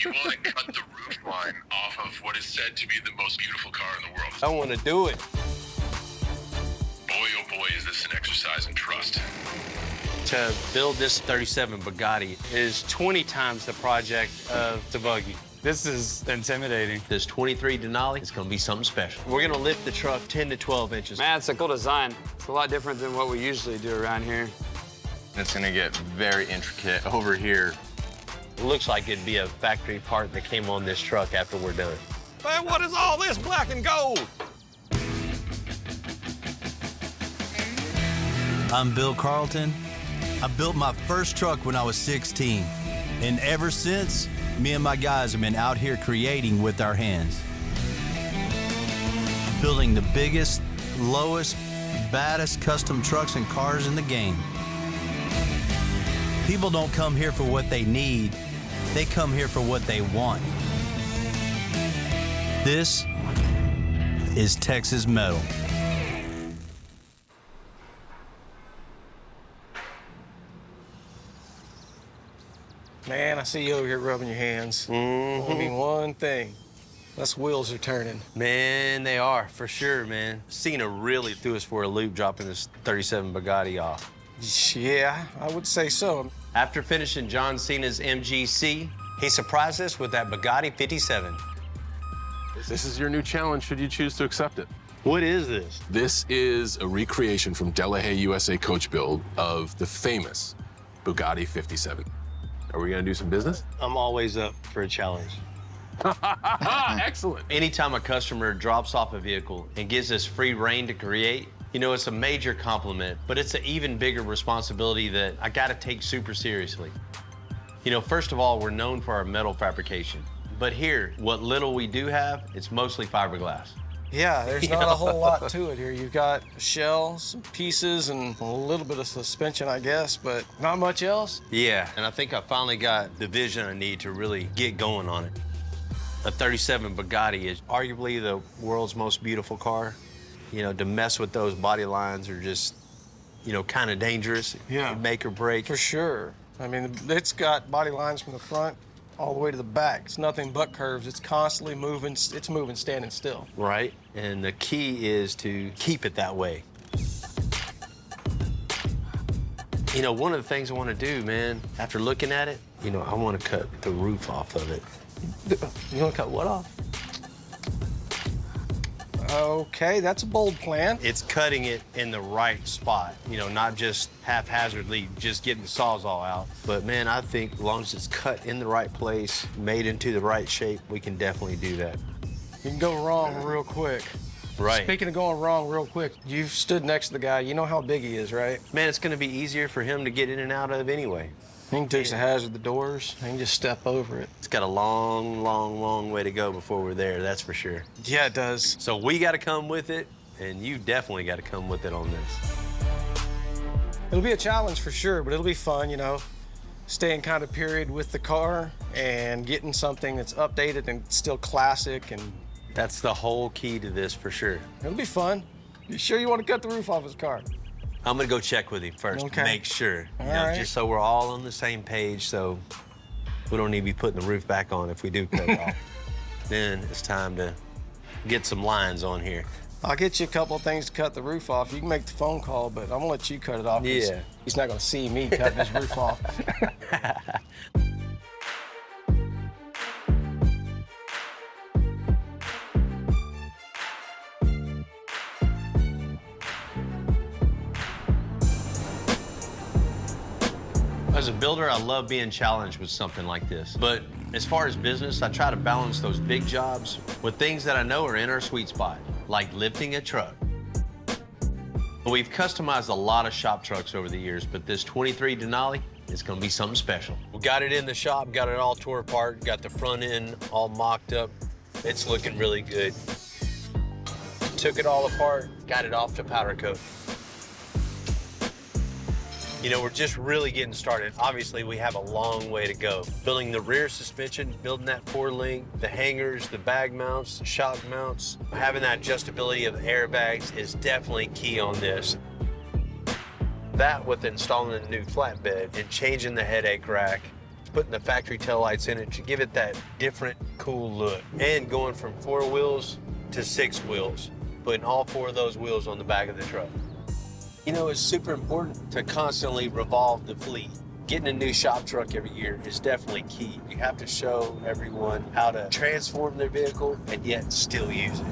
you want to cut the roof line off of what is said to be the most beautiful car in the world. I want to do it. Boy, oh boy, is this an exercise in trust. To build this 37 Bugatti is 20 times the project of the buggy. This is intimidating. This 23 Denali is going to be something special. We're going to lift the truck 10 to 12 inches. Man, it's a cool design. It's a lot different than what we usually do around here. It's gonna get very intricate over here. It looks like it'd be a factory part that came on this truck after we're done. Man, what is all this black and gold? I'm Bill Carlton. I built my first truck when I was 16. And ever since, me and my guys have been out here creating with our hands. Building the biggest, lowest, baddest custom trucks and cars in the game. People don't come here for what they need. They come here for what they want. This is Texas Metal. Man, I see you over here rubbing your hands. I mean one thing. Us wheels are turning. Man, they are, for sure, man. Cena really threw us for a loop dropping this 37 Bugatti off. Yeah, I would say so. After finishing John Cena's MGC, he surprised us with that Bugatti 57. This is your new challenge should you choose to accept it. What is this? This is a recreation from Delahaye USA coach build of the famous Bugatti 57. Are we gonna do some business? I'm always up for a challenge. Excellent. Anytime a customer drops off a vehicle and gives us free reign to create, you know, it's a major compliment, but it's an even bigger responsibility that I gotta take super seriously. You know, first of all, we're known for our metal fabrication. But here, what little we do have, it's mostly fiberglass. Yeah, there's not a whole lot to it here. You've got shells, some pieces, and a little bit of suspension, I guess, but not much else. Yeah, and I think I finally got the vision I need to really get going on it. A 37 Bugatti is arguably the world's most beautiful car. You know, to mess with those body lines are just, you know, kind of dangerous. Yeah. Make or break. For sure. I mean, it's got body lines from the front all the way to the back. It's nothing but curves. It's constantly moving. It's moving standing still. Right, and the key is to keep it that way. You know, one of the things I want to do, man, after looking at it, you know, I want to cut the roof off of it. You want to cut what off? Okay, that's a bold plan. It's cutting it in the right spot, you know, not just haphazardly just getting the Sawzall out. But, man, I think as long as it's cut in the right place, made into the right shape, we can definitely do that. You can go wrong real quick. Right. Speaking of going wrong real quick, you've stood next to the guy. You know how big he is, right? Man, it's going to be easier for him to get in and out of anyway. He can take a hazard the doors. He can just step over it. It's got a long, long, long way to go before we're there, that's for sure. Yeah, it does. So we got to come with it, and you definitely got to come with it on this. It'll be a challenge for sure, but it'll be fun, you know, staying kind of period with the car and getting something that's updated and still classic, and That's the whole key to this for sure. it'll be fun. You sure you want to cut the roof off his car? I'm gonna go check with him first, Okay. make sure, All you know, right. just so we're all on the same page, so we don't need to be putting the roof back on if we do cut it off. Then it's time to get some lines on here. I'll get you a couple of things to cut the roof off. You can make the phone call, but I'm gonna let you cut it off. 'Cause Yeah. He's not gonna see me cutting his roof off. As a builder, I love being challenged with something like this. But as far as business, I try to balance those big jobs with things that I know are in our sweet spot, like lifting a truck. We've customized a lot of shop trucks over the years, but this 23 Denali is gonna be something special. We got it in the shop, got it all tore apart, got the front end all mocked up. It's looking really good. Took it all apart, got it off to powder coat. You know, we're just really getting started. Obviously, we have a long way to go. Building the rear suspension, building that four-link, the hangers, the bag mounts, the shock mounts. Having that adjustability of the airbags is definitely key on this. That with installing a new flatbed and changing the headache rack, putting the factory taillights in it to give it that different, cool look. And going from 4 wheels to 6 wheels, putting all 4 of those wheels on the back of the truck. You know, it's super important to constantly revolve the fleet. Getting a new shop truck every year is definitely key. You have to show everyone how to transform their vehicle and yet still use it.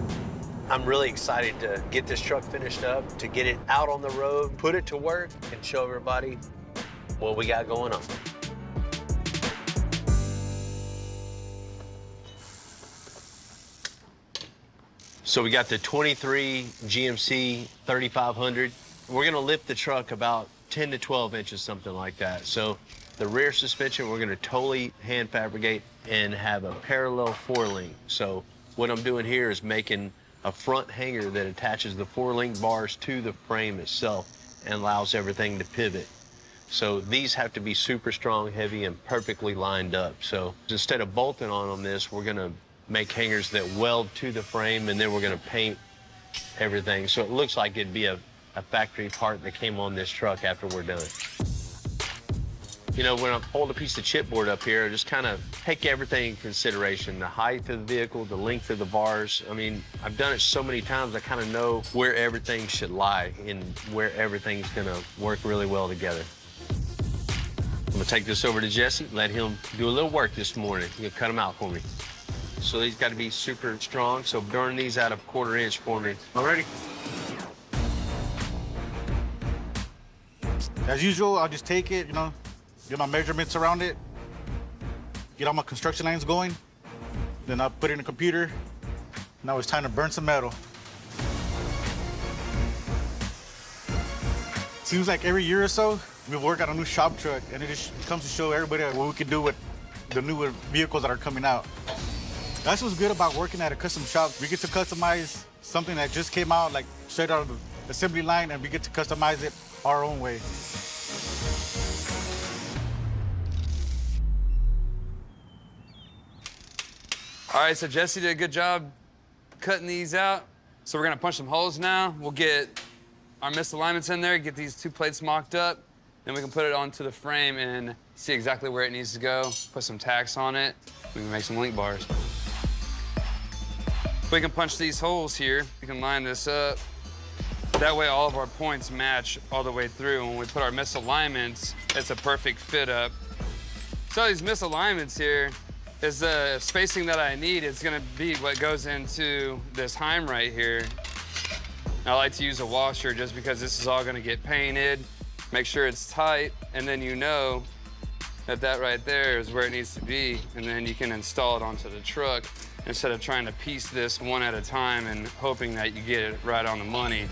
I'm really excited to get this truck finished up, to get it out on the road, put it to work, and show everybody what we got going on. So we got the 23 GMC 3500. We're gonna lift the truck about 10 to 12 inches, something like that. So the rear suspension, we're gonna totally hand fabricate and have a parallel 4-link. So what I'm doing here is making a front hanger that attaches the 4-link bars to the frame itself and allows everything to pivot. So these have to be super strong, heavy, and perfectly lined up. So instead of bolting on this, we're gonna make hangers that weld to the frame, and then we're gonna paint everything. So it looks like it'd be a factory part that came on this truck after we're done. You know, when I hold a piece of chipboard up here, I just kind of take everything in consideration, the height of the vehicle, the length of the bars. I mean, I've done it so many times, I kind of know where everything should lie and where everything's gonna work really well together. I'm gonna take this over to Jesse, let him do a little work this morning. He'll cut them out for me. So these gotta be super strong, so burn these out of 1/4 inch for me. All ready? As usual, I'll just take it, you know, get my measurements around it, get all my construction lines going, then I'll put it in the computer. Now it's time to burn some metal. Seems like every year or so, we work on a new shop truck, and it just comes to show everybody what we can do with the newer vehicles that are coming out. That's what's good about working at a custom shop. We get to customize something that just came out, like straight out of the assembly line, and we get to customize it our own way. All right, so Jesse did a good job cutting these out. So we're gonna punch some holes now. We'll get our misalignments in there, get these 2 plates mocked up, then we can put it onto the frame and see exactly where it needs to go, put some tacks on it, we can make some link bars. We can punch these holes here, we can line this up. That way all of our points match all the way through. When we put our misalignments, it's a perfect fit up. So these misalignments here is the spacing that I need. It's gonna be what goes into this Heim right here. I like to use a washer just because this is all gonna get painted, make sure it's tight, and then you know that that right there is where it needs to be, and then you can install it onto the truck instead of trying to piece this one at a time and hoping that you get it right on the money.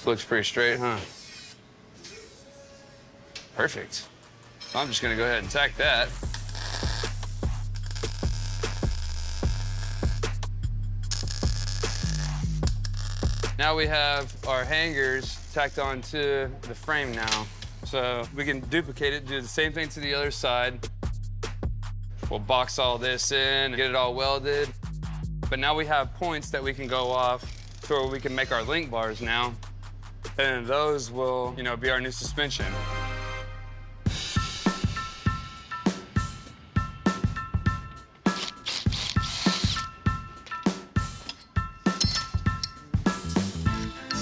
Looks pretty straight, huh? Perfect. I'm just gonna go ahead and tack that. Now we have our hangers tacked onto the frame now. So we can duplicate it, do the same thing to the other side. We'll box all this in, get it all welded. But now we have points that we can go off so we can make our link bars now. And those will, you know, be our new suspension.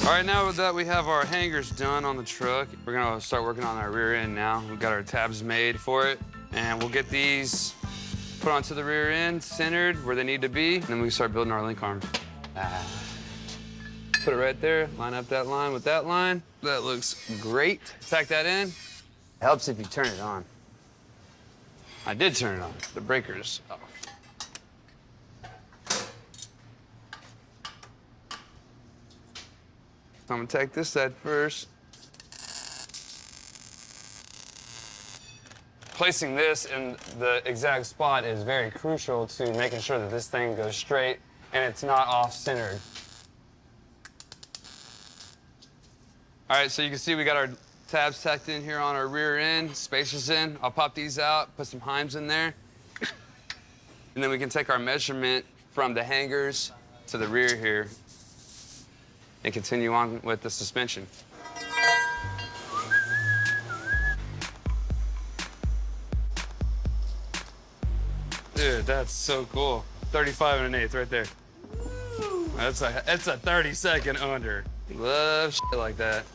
All right, now that we have our hangers done on the truck, we're gonna start working on our rear end now. We've got our tabs made for it, and we'll get these put onto the rear end, centered where they need to be, and then we can start building our link arms. Put it right there, line up that line with that line. That looks great. Tack that in. Helps if you turn it on. I did turn it on. The breaker's off. I'm gonna take this side first. Placing this in the exact spot is very crucial to making sure that this thing goes straight and it's not off-centered. All right, so you can see we got our tabs tacked in here on our rear end, spacers in. I'll pop these out, put some Heims in there. And then we can take our measurement from the hangers to the rear here and continue on with the suspension. Dude, that's so cool. 35 1/8 right there. That's a 30-second under. Love shit like that.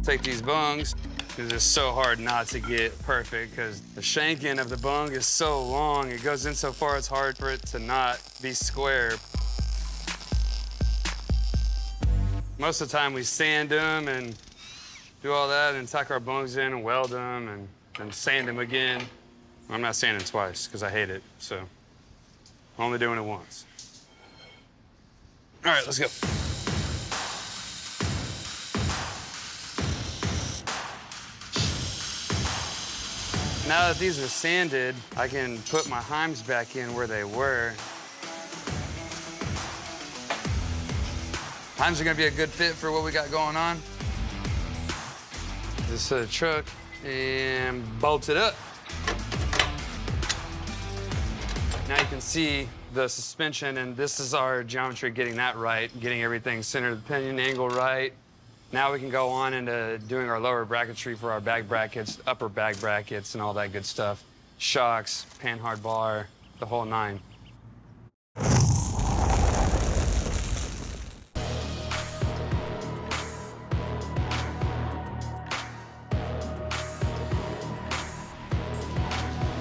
Take these bungs. It's just so hard not to get perfect because the shanking of the bung is so long. It goes in so far, it's hard for it to not be square. Most of the time we sand them and do all that and tuck our bungs in and weld them and then sand them again. I'm not sanding twice because I hate it, so I'm only doing it once. All right, let's go. Now that these are sanded, I can put my heims back in where they were. Heims are gonna be a good fit for what we got going on. This truck and bolt it up. Now you can see the suspension, and this is our geometry, getting that right, getting everything centered, the pinion angle right. Now we can go on into doing our lower bracketry for our bag brackets, upper bag brackets, and all that good stuff. Shocks, panhard bar, the whole nine.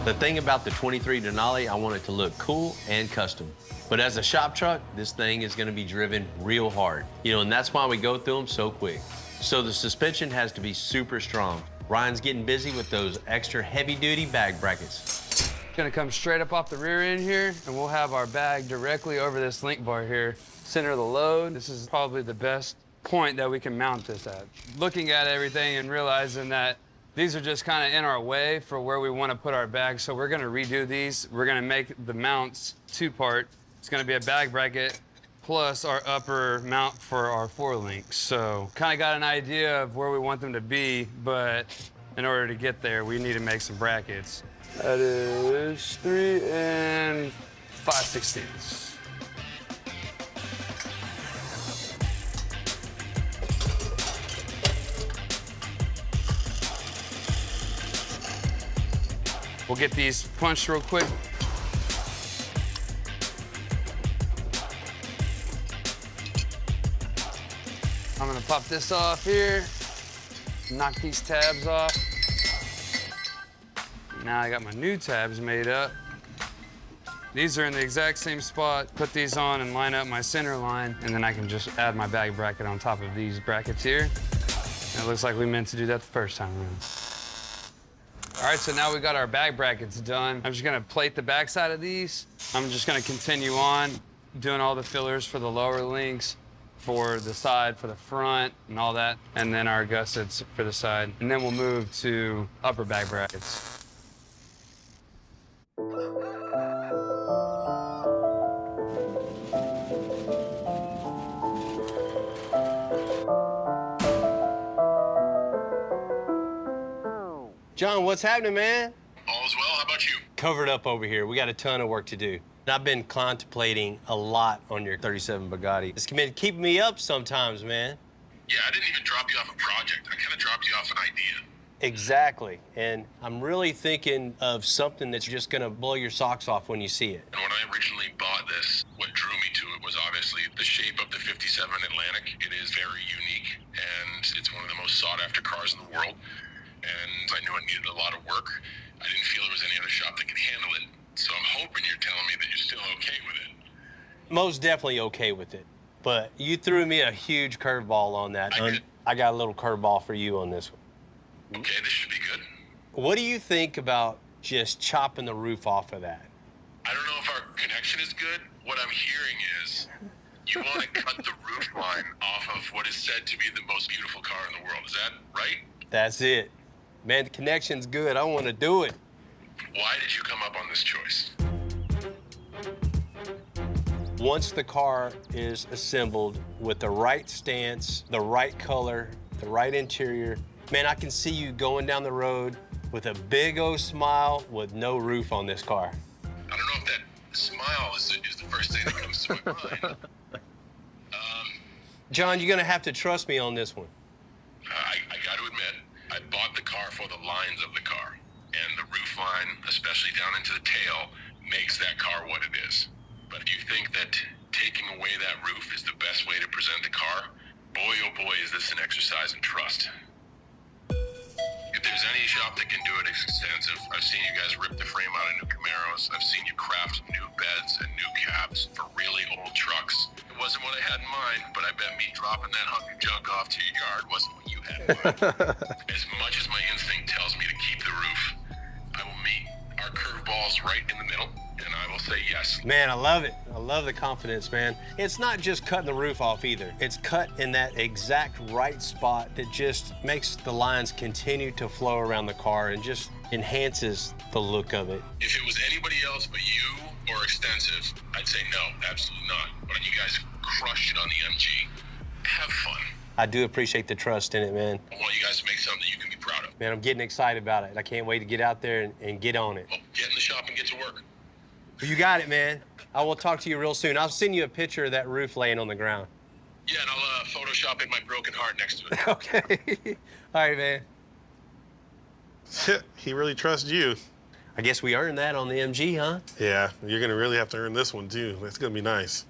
The thing about the 23 Denali, I want it to look cool and custom. But as a shop truck, this thing is gonna be driven real hard. You know, and that's why we go through them so quick. So the suspension has to be super strong. Ryan's getting busy with those extra heavy-duty bag brackets. Gonna come straight up off the rear end here, and we'll have our bag directly over this link bar here. Center of the load. This is probably the best point that we can mount this at. Looking at everything and realizing that these are just kind of in our way for where we want to put our bags, so we're gonna redo these. We're gonna make the mounts two-part. It's gonna be a bag bracket plus our upper mount for our four-link. So kind of got an idea of where we want them to be, but in order to get there, we need to make some brackets. That is 3 5/16. We'll get these punched real quick. I'm gonna pop this off here, knock these tabs off. Now I got my new tabs made up. These are in the exact same spot. Put these on and line up my center line, and then I can just add my bag bracket on top of these brackets here. And it looks like we meant to do that the first time around. All right, so now we got our bag brackets done. I'm just gonna plate the backside of these. I'm just gonna continue on doing all the fillers for the lower links, for the side, for the front, and all that, and then our gussets for the side. And then we'll move to upper bag brackets. John, what's happening, man? All's well. How about you? Covered up over here. We got a ton of work to do. And I've been contemplating a lot on your 37 Bugatti. It's been keeping me up sometimes, man. Yeah, I didn't even drop you off a project. I kind of dropped you off an idea. Exactly. And I'm really thinking of something that's just gonna blow your socks off when you see it. And when I originally bought this, what drew me to it was obviously the shape of the 57 Atlantic. It is very unique, and it's one of the most sought-after cars in the world. And I knew it needed a lot of work. I didn't feel there was any other shop that could handle it. So I'm hoping you're telling me that you're still okay with it. Most definitely okay with it. But you threw me a huge curveball on that. I got a little curveball for you on this one. Okay, this should be good. What do you think about just chopping the roof off of that? I don't know if our connection is good. What I'm hearing is you want to cut the roof line off of what is said to be the most beautiful car in the world. Is that right? That's it. Man, the connection's good. I want to do it. Why did you come up on this choice? Once the car is assembled with the right stance, the right color, the right interior, man, I can see you going down the road with a big old smile with no roof on this car. I don't know if that smile is the first thing that comes to my mind. John, you're gonna have to trust me on this one. I got roofline, especially down into the tail, makes that car what it is. But if you think that taking away that roof is the best way to present the car, boy oh boy is this an exercise in trust. If there's any shop that can do it, it's extensive. I've seen you guys rip the frame out of new Camaros. I've seen you craft new beds and new cabs for really old trucks. It wasn't what I had in mind, but I bet me dropping that hunk of junk off to your yard wasn't what you had in mind. As much as my instinct tells me to keep the roof, I will meet our curveballs right in the middle, and I will say yes. Man, I love it. I love the confidence, man. It's not just cutting the roof off either. It's cut in that exact right spot that just makes the lines continue to flow around the car and just enhances the look of it. If it was anybody else but you or Extensive, I'd say no, absolutely not. But you guys crushed it on the MG. Have fun. I do appreciate the trust in it, man. I want you guys to make something that you can be proud of. Man, I'm getting excited about it. I can't wait to get out there and get on it. Well, get in the shop and get to work. You got it, man. I will talk to you real soon. I'll send you a picture of that roof laying on the ground. Yeah, and I'll Photoshop in my broken heart next to it. Okay. All right, man. He really trusts you. I guess we earned that on the MG, huh? Yeah, you're gonna really have to earn this one too. It's gonna be nice.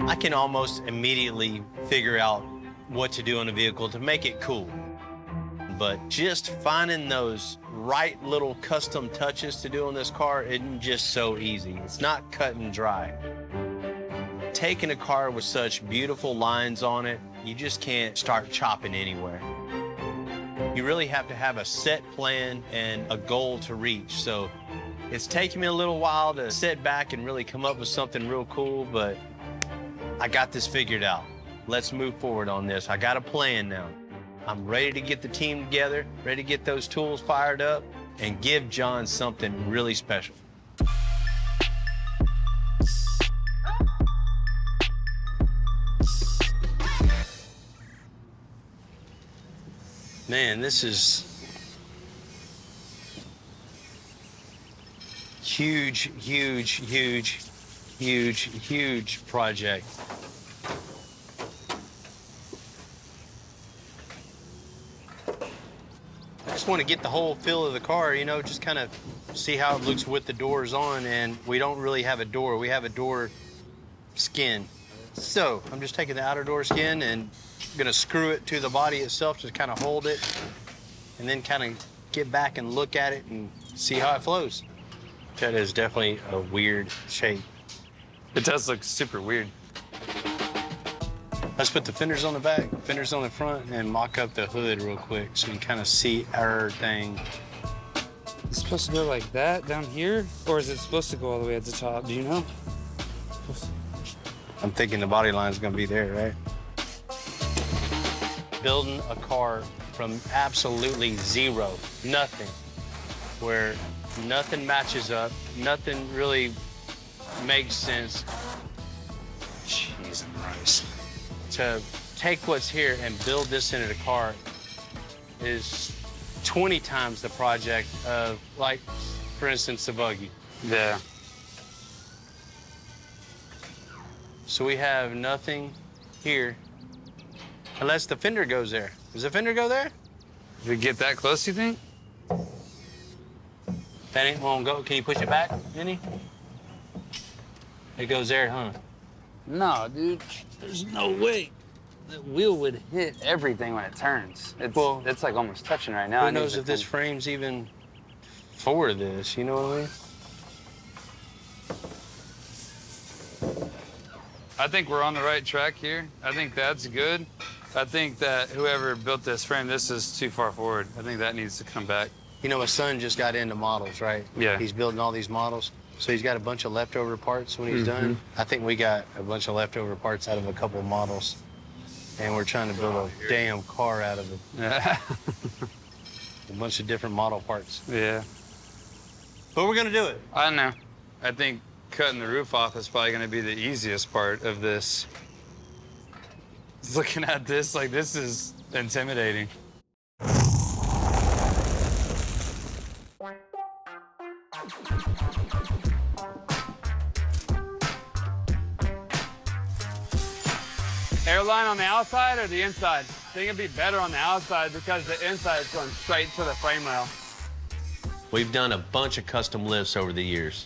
I can almost immediately figure out what to do on a vehicle to make it cool. But just finding those right little custom touches to do on this car isn't just so easy. It's not cut and dry. Taking a car with such beautiful lines on it, you just can't start chopping anywhere. You really have to have a set plan and a goal to reach. So it's taken me a little while to sit back and really come up with something real cool, but I got this figured out. Let's move forward on this. I got a plan now. I'm ready to get the team together, ready to get those tools fired up, and give John something really special. Man, this is huge, huge, huge, huge, huge project. I just want to get the whole feel of the car, you know, just kind of see how it looks with the doors on, and we don't really have a door. We have a door skin. So I'm just taking the outer door skin and gonna screw it to the body itself to kind of hold it, and then kind of get back and look at it and see how it flows. That is definitely a weird shape. It does look super weird. Let's put the fenders on the back, fenders on the front, and mock up the hood real quick so you can kind of see our thing. It's supposed to go like that down here, or is it supposed to go all the way at the top? Do you know? I'm thinking the body line's gonna be there, right? Building a car from absolutely zero, nothing, where nothing matches up, nothing really makes sense. Cheese and rice. To take what's here and build this into the car is 20 times the project of, like, for instance, the buggy. Yeah. So we have nothing here, unless the fender goes there. Does the fender go there? If we get that close, you think? That ain't won't go. Can you push it back, any? It goes there, huh? No, dude. There's no way. The wheel would hit everything when it turns. It's like almost touching right now. Who knows if this frame's even for this, you know what I mean? I think we're on the right track here. I think that's good. I think that whoever built this frame, this is too far forward. I think that needs to come back. You know, my son just got into models, right? Yeah. He's building all these models. So he's got a bunch of leftover parts when he's done. I think we got a bunch of leftover parts out of a couple of models. And we're trying to build a damn car out of it. Yeah. A bunch of different model parts. Yeah. But we're gonna do it. I know. I think cutting the roof off is probably gonna be the easiest part of this. Looking at this, like, this is intimidating. Airline on the outside or the inside? I think it'd be better on the outside because the inside is going straight to the frame rail. We've done a bunch of custom lifts over the years,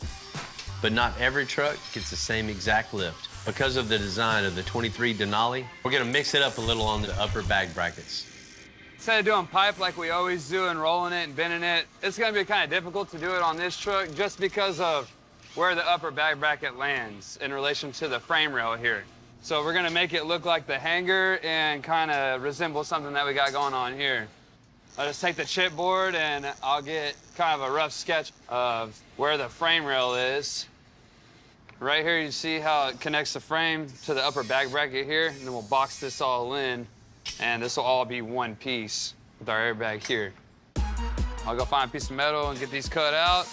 but not every truck gets the same exact lift. Because of the design of the 23 Denali, we're gonna mix it up a little on the upper bag brackets. Instead of doing pipe like we always do and rolling it and bending it, it's gonna be kind of difficult to do it on this truck just because of where the upper bag bracket lands in relation to the frame rail here. So we're gonna make it look like the hanger and kind of resemble something that we got going on here. I'll just take the chipboard and I'll get kind of a rough sketch of where the frame rail is. Right here, you see how it connects the frame to the upper bag bracket here, and then we'll box this all in, and this will all be one piece with our airbag here. I'll go find a piece of metal and get these cut out.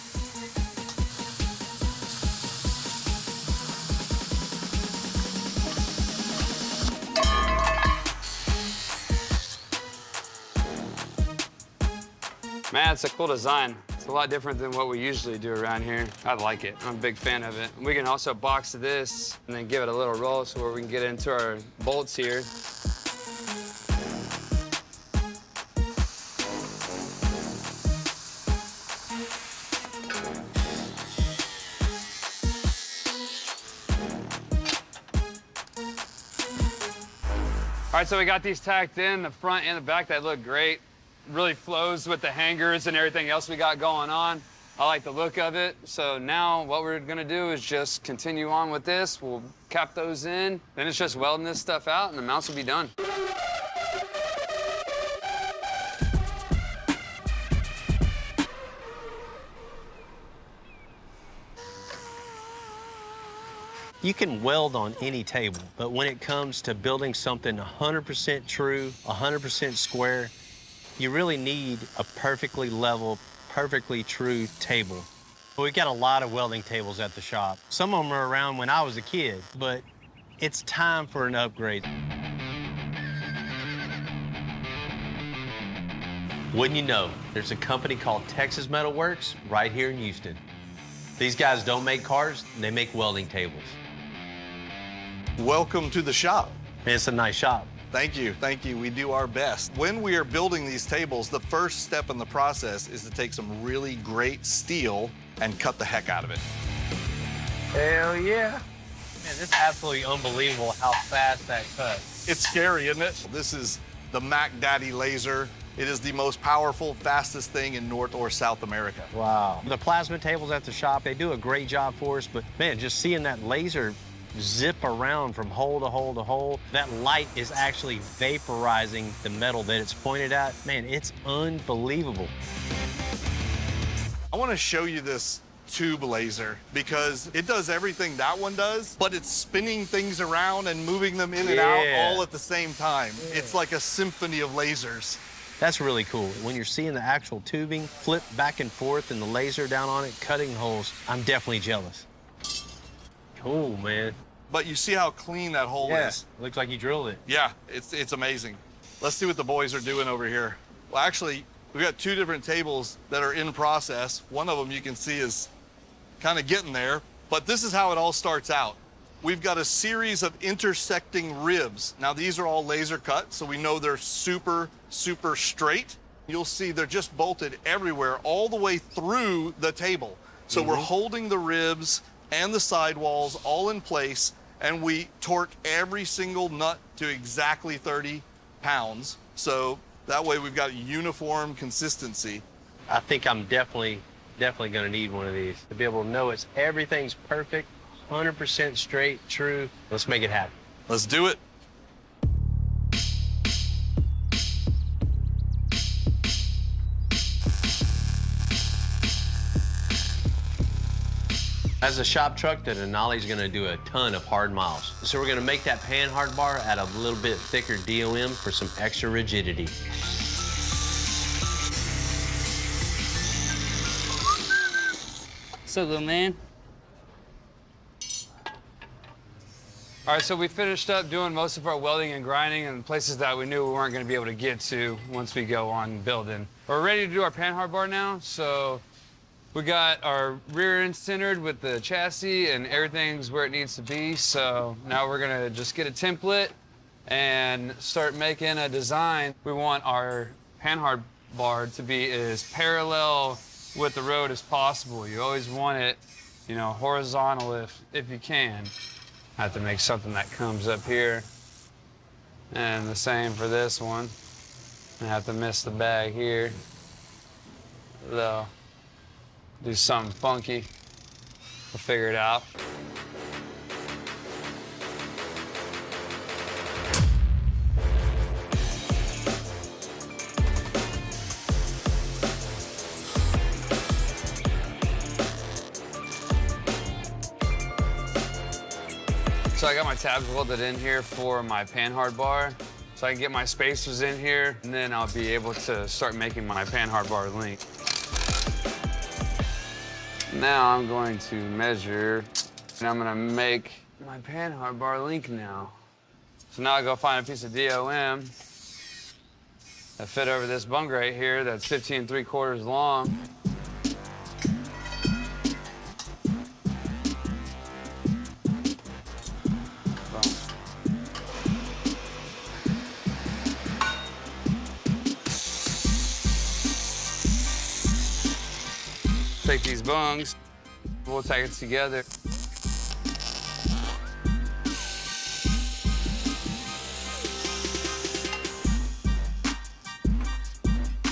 Man, it's a cool design. It's a lot different than what we usually do around here. I like it. I'm a big fan of it. We can also box this and then give it a little roll so where we can get into our bolts here. All right, so we got these tacked in, the front and the back. That look great. Really flows with the hangers and everything else we got going on. I like the look of it. So now what we're gonna do is just continue on with this. We'll cap those in. Then it's just welding this stuff out and the mounts will be done. You can weld on any table, but when it comes to building something 100% true, 100% square, you really need a perfectly level, perfectly true table. We've got a lot of welding tables at the shop. Some of them are around when I was a kid, but it's time for an upgrade. Wouldn't you know, there's a company called Texas Metal Works right here in Houston. These guys don't make cars, they make welding tables. Welcome to the shop. It's a nice shop. Thank you, thank you. We do our best. When we are building these tables, the first step in the process is to take some really great steel and cut the heck out of it. Hell yeah. Man, this is absolutely unbelievable how fast that cuts. It's scary, isn't it? This is the Mac Daddy laser. It is the most powerful, fastest thing in North or South America. Wow. The plasma tables at the shop, they do a great job for us, but man, just seeing that laser zip around from hole to hole to hole, that light is actually vaporizing the metal that it's pointed at. Man, it's unbelievable. I want to show you this tube laser because it does everything that one does, but it's spinning things around and moving them in and out all at the same time. It's like a symphony of lasers. That's really cool. When you're seeing the actual tubing flip back and forth and the laser down on it, cutting holes, I'm definitely jealous. Cool, man. But you see how clean that hole is? Looks like you drilled it. Yeah, it's amazing. Let's see what the boys are doing over here. Well, actually, we've got two different tables that are in process. One of them you can see is kind of getting there, but this is how it all starts out. We've got a series of intersecting ribs. Now, these are all laser cut, so we know they're super, super straight. You'll see they're just bolted everywhere, all the way through the table. So we're holding the ribs and the sidewalls all in place, and we torque every single nut to exactly 30 pounds. So that way we've got uniform consistency. I think I'm definitely gonna need one of these to be able to know everything's perfect, 100% straight, true. Let's make it happen. Let's do it. As a shop truck, the Denali's gonna do a ton of hard miles. So we're gonna make that pan hard bar out of a little bit thicker DOM for some extra rigidity. So, little man. All right, so we finished up doing most of our welding and grinding in places that we knew we weren't gonna be able to get to once we go on building. We're ready to do our pan hard bar now, so we got our rear end centered with the chassis and everything's where it needs to be. So now we're gonna just get a template and start making a design. We want our panhard bar to be as parallel with the road as possible. You always want it, you know, horizontal if you can. I have to make something that comes up here. And the same for this one. I have to miss the bag here. They'll do something funky. We'll figure it out. So I got my tabs welded in here for my panhard bar. So I can get my spacers in here, and then I'll be able to start making my panhard bar link. Now I'm going to measure, and I'm gonna make my panhard bar link now. So now I go find a piece of DOM that fit over this bung right here that's 15 3/4 long. Take these bungs, we'll take it together.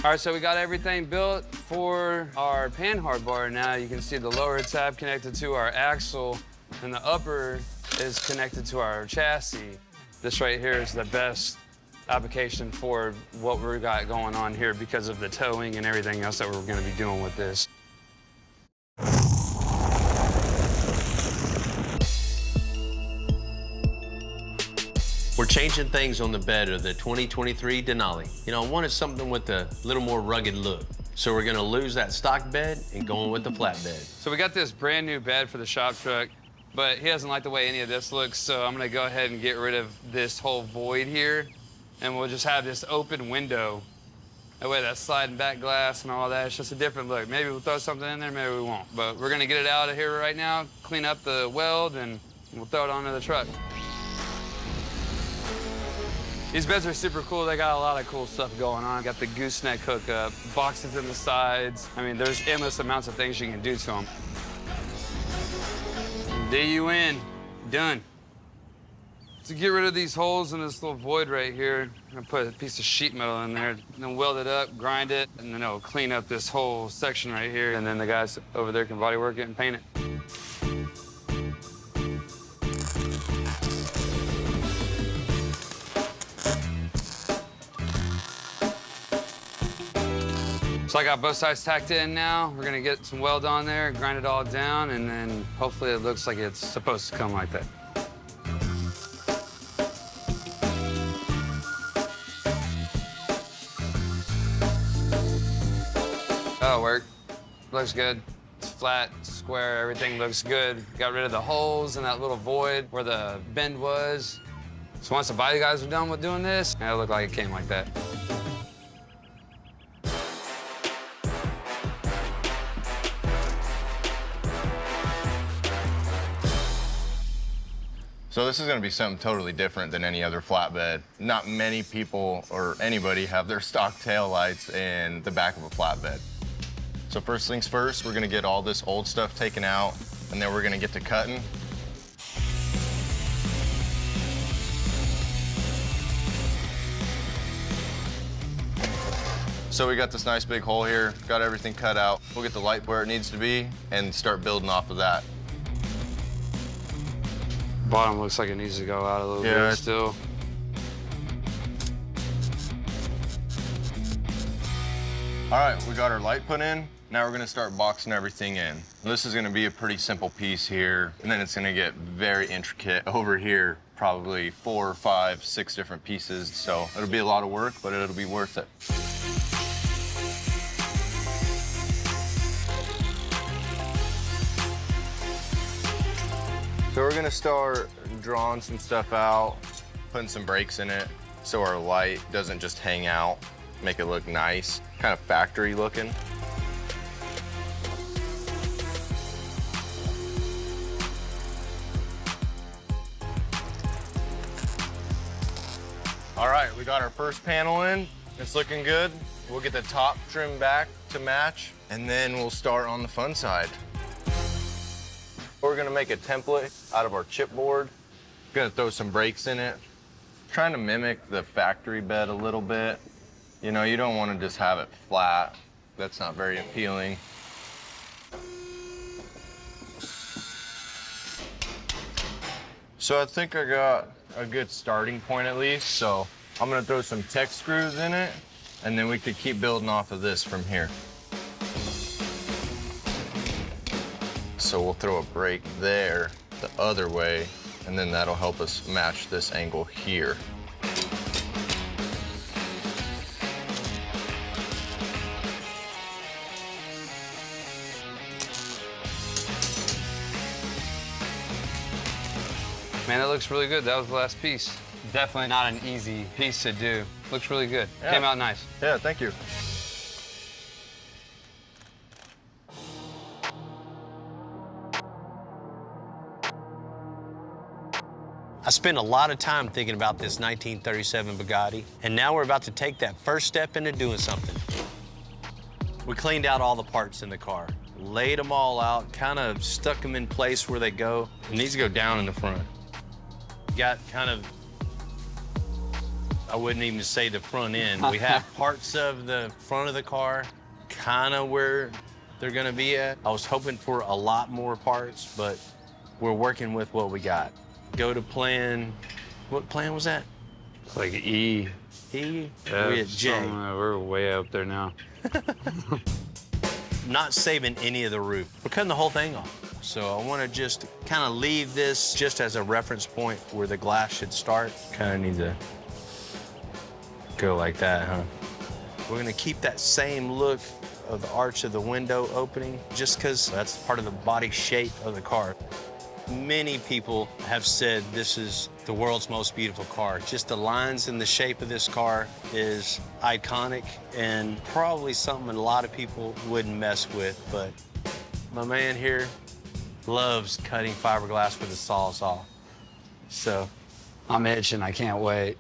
All right, so we got everything built for our panhard bar. Now you can see the lower tab connected to our axle, and the upper is connected to our chassis. This right here is the best application for what we got going on here because of the towing and everything else that we're gonna be doing with this. We're changing things on the bed of the 2023 Denali. You know, I wanted something with a little more rugged look. So we're gonna lose that stock bed and go with the flatbed. So we got this brand new bed for the shop truck, but he doesn't like the way any of this looks, so I'm gonna go ahead and get rid of this whole void here, and we'll just have this open window. That way that sliding back glass and all that, it's just a different look. Maybe we'll throw something in there, maybe we won't. But we're gonna get it out of here right now, clean up the weld, and we'll throw it onto the truck. These beds are super cool. They got a lot of cool stuff going on. Got the gooseneck hookup, boxes in the sides. I mean, there's endless amounts of things you can do to them. DUN, done. To get rid of these holes in this little void right here, I'm gonna put a piece of sheet metal in there, then weld it up, grind it, and then it'll clean up this whole section right here, and then the guys over there can body work it and paint it. So I got both sides tacked in now. We're gonna get some weld on there, grind it all down, and then hopefully it looks like it's supposed to come like that. That'll work. Looks good. It's flat, square, everything looks good. Got rid of the holes in that little void where the bend was. So once the body guys are done with doing this, it'll look like it came like that. So this is gonna be something totally different than any other flatbed. Not many people or anybody have their stock tail lights in the back of a flatbed. So first things first, we're gonna get all this old stuff taken out, and then we're gonna get to cutting. So we got this nice big hole here, got everything cut out. We'll get the light where it needs to be and start building off of that. Bottom looks like it needs to go out a little bit still. All right, we got our light put in. Now we're gonna start boxing everything in. This is gonna be a pretty simple piece here, and then it's gonna get very intricate over here, probably 4, 5, 6 different pieces. So it'll be a lot of work, but it'll be worth it. So we're gonna start drawing some stuff out, putting some breaks in it so our light doesn't just hang out, make it look nice, kind of factory looking. All right, we got our first panel in. It's looking good. We'll get the top trimmed back to match, and then we'll start on the fun side. We're gonna make a template out of our chipboard. Gonna throw some brakes in it. Trying to mimic the factory bed a little bit. You know, you don't want to just have it flat. That's not very appealing. So I think I got a good starting point at least. So I'm gonna throw some tech screws in it, and then we could keep building off of this from here. So we'll throw a brake there the other way, and then that'll help us match this angle here. Man, it looks really good. That was the last piece. Definitely not an easy piece to do. Looks really good. Yeah. Came out nice. Yeah, thank you. I spent a lot of time thinking about this 1937 Bugatti, and now we're about to take that first step into doing something. We cleaned out all the parts in the car, laid them all out, kind of stuck them in place where they go. It needs to go down in the front. Got kind of, I wouldn't even say the front end. We have parts of the front of the car kind of where they're gonna be at. I was hoping for a lot more parts, but we're working with what we got. Go to plan, what plan was that? It's like E. E? Yeah, We at J. we're way up there now. Not saving any of the roof. We're cutting the whole thing off. So I want to just kind of leave this just as a reference point where the glass should start. Kind of need to go like that, huh? We're gonna keep that same look of the arch of the window opening just because that's part of the body shape of the car. Many people have said this is the world's most beautiful car. Just the lines and the shape of this car is iconic and probably something a lot of people wouldn't mess with, but my man here loves cutting fiberglass with a sawzall. So I'm itching. I can't wait.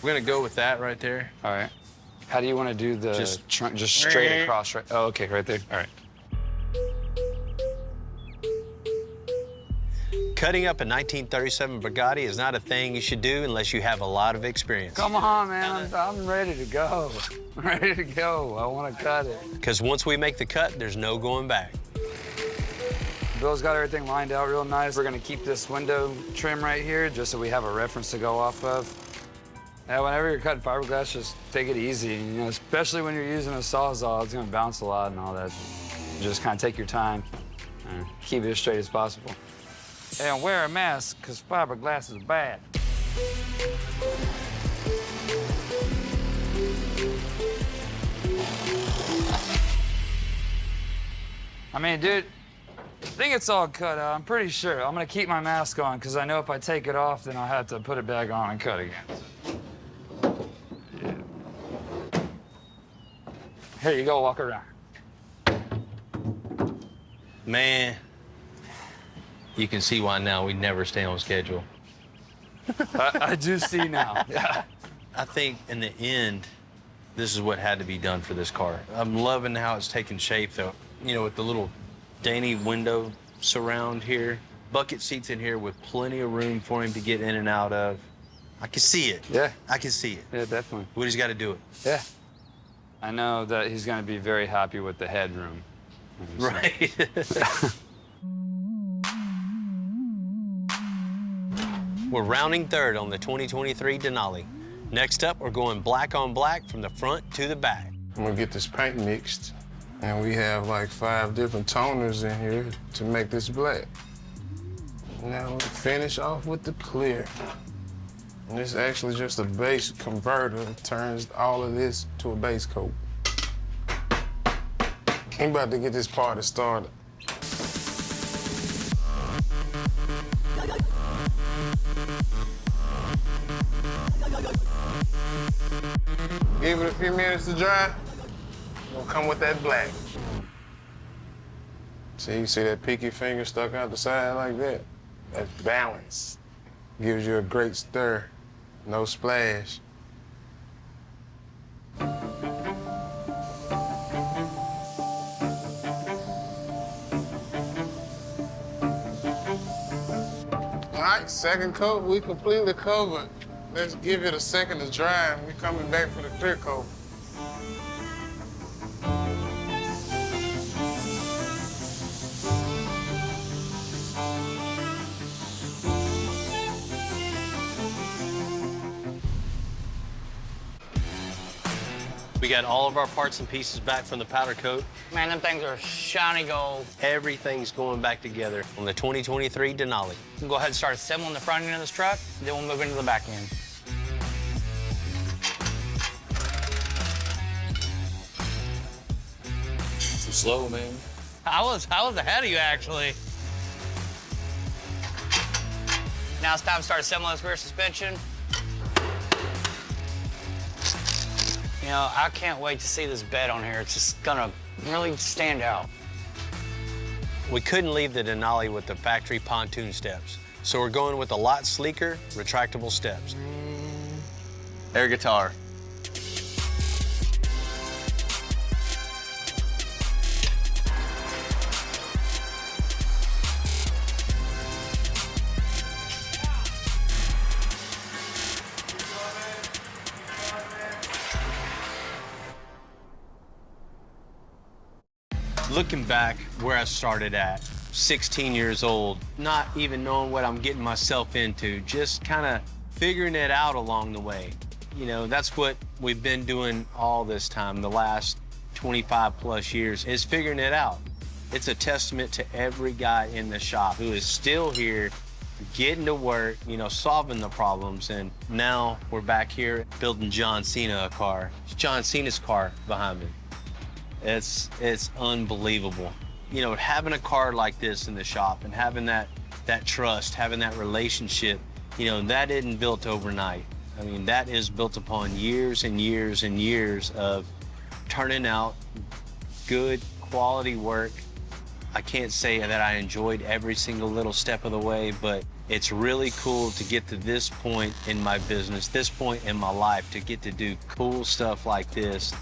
we're gonna go with that right there. All right. How do you want to do the Just- just straight across, right? Oh, okay, right there. All right. Cutting up a 1937 Bugatti is not a thing you should do unless you have a lot of experience. Come on, man. I'm ready to go. I'm ready to go. I want to cut it. Because once we make the cut, there's no going back. Bill's got everything lined out real nice. We're gonna keep this window trim right here just so we have a reference to go off of. Yeah, whenever you're cutting fiberglass, just take it easy. You know, especially when you're using a sawzall, it's gonna bounce a lot and all that. Just kind of take your time and keep it as straight as possible. And wear a mask, because fiberglass is bad. I mean, dude, I think it's all cut out. I'm pretty sure. I'm gonna keep my mask on because I know if I take it off, then I'll have to put it back on and cut again. Yeah. Here you go, walk around. Man, you can see why now we never stay on schedule. I do see now. Yeah. I think in the end, this is what had to be done for this car. I'm loving how it's taking shape though. You know, with the little dainty window surround here, bucket seats in here with plenty of room for him to get in and out of. I can see it. Yeah. I can see it. Yeah, definitely. We just got to do it. Yeah. I know that he's gonna be very happy with the headroom. Right. We're rounding third on the 2023 Denali. Next up, we're going black on black from the front to the back. I'm gonna get this paint mixed, and we have like 5 different toners in here to make this black. Now we'll finish off with the clear. And this is actually just a base converter. It turns all of this to a base coat. I'm about to get this party started. Give it a few minutes to dry. We'll come with that black. See, you see that pinky finger stuck out the side like that? That's balance. Gives you a great stir, no splash. All right, second coat, we completely covered. Let's give it a second to dry, and we're coming back for the clear coat. We got all of our parts and pieces back from the powder coat. Man, them things are shiny gold. Everything's going back together on the 2023 Denali. We'll go ahead and start assembling the front end of this truck, then we'll move into the back end. So slow, man. I was ahead of you, actually. Now it's time to start assembling this rear suspension. You know, I can't wait to see this bed on here. It's just gonna really stand out. We couldn't leave the Denali with the factory pontoon steps, so we're going with a lot sleeker, retractable steps. Air guitar. Looking back where I started at, 16 years old, not even knowing what I'm getting myself into, just kind of figuring it out along the way. You know, that's what we've been doing all this time, the last 25 plus years, is figuring it out. It's a testament to every guy in the shop who is still here, getting to work, you know, solving the problems. And now we're back here building John Cena a car. It's John Cena's car behind me. It's unbelievable. You know, having a car like this in the shop and having that trust, having that relationship, you know, that isn't built overnight. I mean, that is built upon years and years and years of turning out good quality work. I can't say that I enjoyed every single little step of the way, but it's really cool to get to this point in my business, this point in my life, to get to do cool stuff like this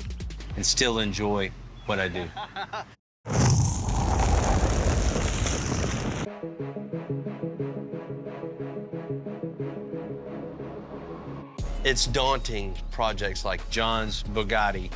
and still enjoy what I do. It's daunting, projects like John's Bugatti.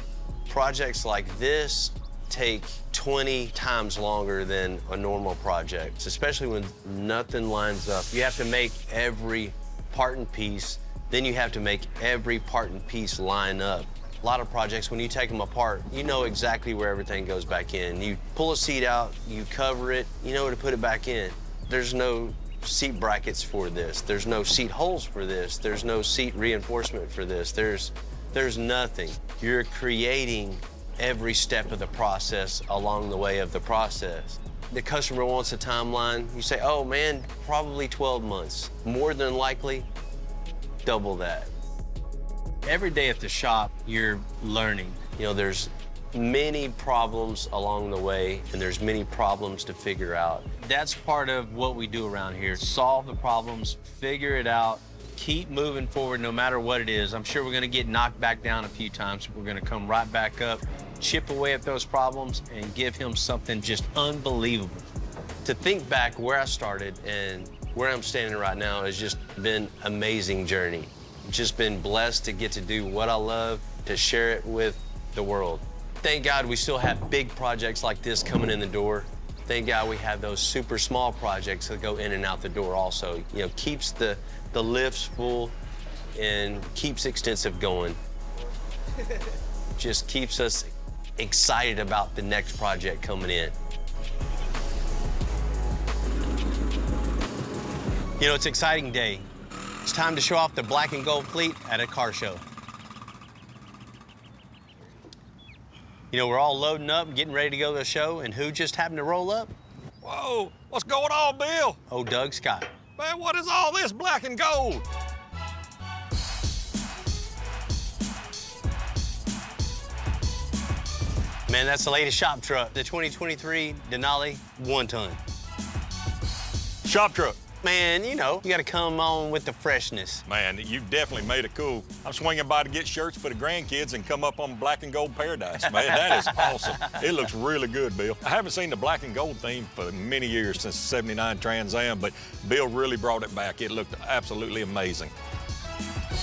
Projects like this take 20 times longer than a normal project, especially when nothing lines up. You have to make every part and piece, then you have to make every part and piece line up. A lot of projects, when you take them apart, you know exactly where everything goes back in. You pull a seat out, you cover it, you know where to put it back in. There's no seat brackets for this. There's no seat holes for this. There's no seat reinforcement for this. There's nothing. You're creating every step of the process along the way of the process. The customer wants a timeline. You say, oh man, probably 12 months. More than likely, double that. Every day at the shop, you're learning. You know, there's many problems along the way, and there's many problems to figure out. That's part of what we do around here. Solve the problems, figure it out, keep moving forward no matter what it is. I'm sure we're gonna get knocked back down a few times. We're gonna come right back up, chip away at those problems, and give him something just unbelievable. To think back where I started and where I'm standing right now has just been an amazing journey. Just been blessed to get to do what I love, to share it with the world. Thank God we still have big projects like this coming in the door. Thank God we have those super small projects that go in and out the door also. You know, keeps the lifts full and keeps Extensive going. Just keeps us excited about the next project coming in. You know, it's an exciting day. It's time to show off the black and gold fleet at a car show. You know, we're all loading up and getting ready to go to the show, and who just happened to roll up? Whoa, what's going on, Bill? Oh, Doug Scott. Man, what is all this black and gold? Man, Man, that's the latest shop truck. The 2023 Denali 1-ton. Shop truck. Man, you know, you gotta come on with the freshness. Man, you definitely made it cool. I'm swinging by to get shirts for the grandkids and come up on black and gold paradise. Man, that is awesome. It looks really good, Bill. I haven't seen the black and gold theme for many years, since the '79 Trans Am, but Bill really brought it back. It looked absolutely amazing.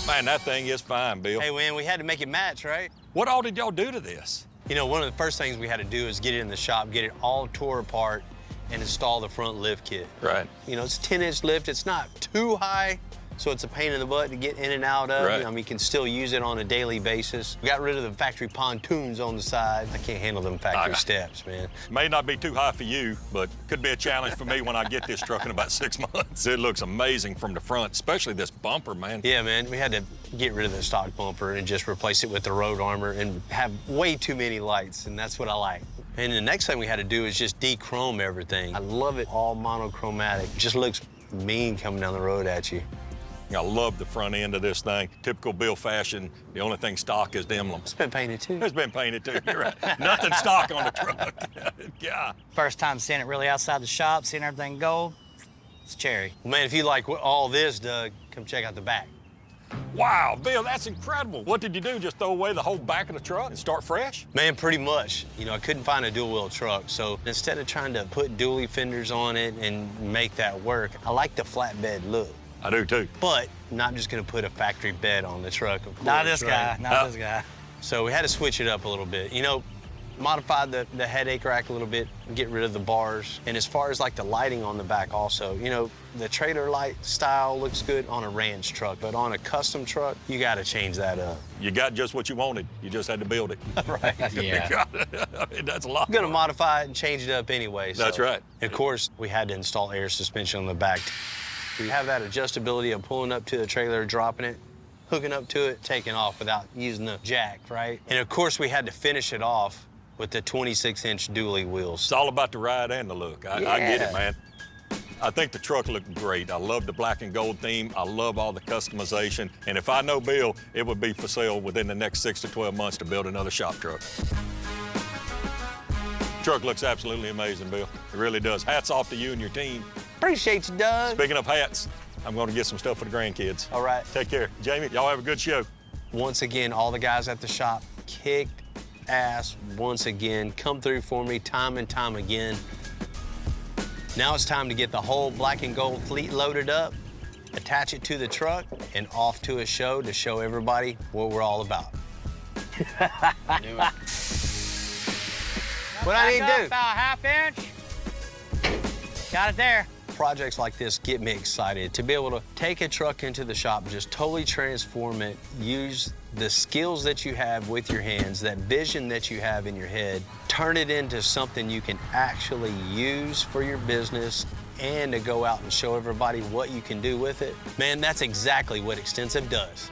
Man, that thing is fine, Bill. Hey, man, we had to make it match, right? What all did y'all do to this? You know, one of the first things we had to do is get it in the shop, get it all tore apart, and install the front lift kit. Right. You know, it's a 10-inch lift. It's not too high, so it's a pain in the butt to get in and out of. Right. You know, you can still use it on a daily basis. We got rid of the factory pontoons on the side. I can't handle them factory steps, man. May not be too high for you, but could be a challenge for me when I get this truck in about 6 months. It looks amazing from the front, especially this bumper, man. Yeah, man, we had to get rid of the stock bumper and just replace it with the road armor and have way too many lights, and that's what I like. And the next thing we had to do is just de-chrome everything. I love it all monochromatic. It just looks mean coming down the road at you. I love the front end of this thing. Typical Bill fashion. The only thing stock is the emblem. It's been painted too. It's been painted too, you're right. Nothing stock on the truck. Yeah. First time seeing it really outside the shop, seeing everything gold, it's cherry. Well, man, if you like all this, Doug, come check out the back. Wow, Bill, that's incredible. What did you do, just throw away the whole back of the truck and start fresh? Man, pretty much. You know, I couldn't find a dual-wheel truck, so instead of trying to put dually fenders on it and make that work, I like the flatbed look. I do too. But I'm not just gonna put a factory bed on the truck, of course. Not this guy, not this guy. So we had to switch it up a little bit. You know, modified the headache rack a little bit, get rid of the bars. And as far as like the lighting on the back also, you know, the trailer light style looks good on a ranch truck, but on a custom truck, you gotta change that up. You got just what you wanted. You just had to build it. Right, yeah. I mean, that's a lot. I'm gonna modify it and change it up anyway. That's right. Of course, we had to install air suspension on the back. We have that adjustability of pulling up to the trailer, dropping it, hooking up to it, taking off without using the jack, right? And of course, we had to finish it off with the 26-inch dually wheels. It's all about the ride and the look. I get it, man. I think the truck looked great. I love the black and gold theme. I love all the customization. And if I know Bill, it would be for sale within the next 6 to 12 months to build another shop truck. Truck looks absolutely amazing, Bill. It really does. Hats off to you and your team. Appreciate you, Doug. Speaking of hats, I'm going to get some stuff for the grandkids. All right. Take care. Jamie, y'all have a good show. Once again, all the guys at the shop kicked ass once again. Come through for me time and time again. Now it's time to get the whole black and gold fleet loaded up, attach it to the truck, and off to a show to show everybody what we're all about. Knew it. What I need to do? About a 1/2 inch. Got it there. Projects like this get me excited to be able to take a truck into the shop, just totally transform it, use the skills that you have with your hands, that vision that you have in your head, turn it into something you can actually use for your business and to go out and show everybody what you can do with it. Man, that's exactly what Extensive does.